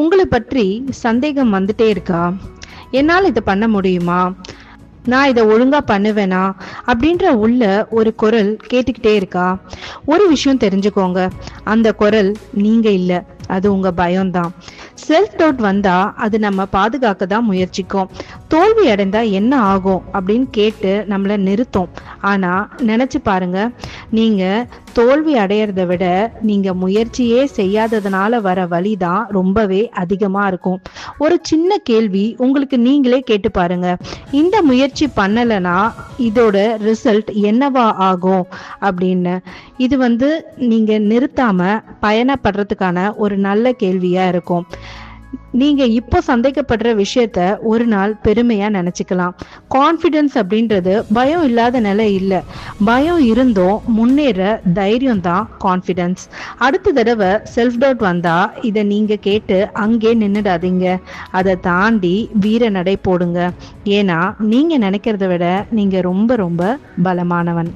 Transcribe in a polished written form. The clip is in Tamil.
உங்களை பற்றி சந்தேகம் வந்துட்டே இருக்கா? என்னால் இதை பண்ண முடியுமா? நான் இதை ஒழுங்கா பண்ணுவேனா அப்படின்ற உள்ள ஒரு குரல் கேட்டுக்கிட்டே இருக்கா? ஒரு விஷயம் தெரிஞ்சுக்கோங்க, அந்த குரல் நீங்க இல்ல, அது உங்க பயம்தான். செல்ஃப் டவுட் வந்தா அது நம்ம பாதுகாக்க தான் முயற்சிக்கும். தோல்வி அடைந்தா என்ன ஆகும் அப்படின்னு கேட்டு நம்மள நிறுத்தும். ஆனா நினைச்சு பாருங்க, நீங்க தோல்வி அடையறத விட நீங்க முயற்சியே செய்யாததுனால வர வலிதான் ரொம்பவே அதிகமா இருக்கும். ஒரு சின்ன கேள்வி உங்களுக்கு நீங்களே கேட்டு பாருங்க, இந்த முயற்சி பண்ணலைன்னா இதோட ரிசல்ட் என்னவா ஆகும் அப்படின்னு. இது நீங்க நிறுத்தாம பயணப்படுறதுக்கான ஒரு நல்ல கேள்வியா இருக்கும். நீங்க இப்போ சந்தேகப்படுற விஷயத்த ஒரு நாள் பெருமையா நினைச்சுக்கலாம். கான்ஃபிடன்ஸ் அப்படின்றது பயம் இல்லாத நிலை இல்லை. பயம் இருந்தும் முன்னேற தைரியம் தான் கான்ஃபிடன்ஸ். அடுத்த தடவை செல்ஃப் டவுட் வந்தா இதை நீங்க கேட்டு அங்கே நின்னுடாதீங்க. அதை தாண்டி வீர நடை போடுங்க. ஏன்னா நீங்க நினைக்கிறத விட நீங்க ரொம்ப ரொம்ப பலமானவன்.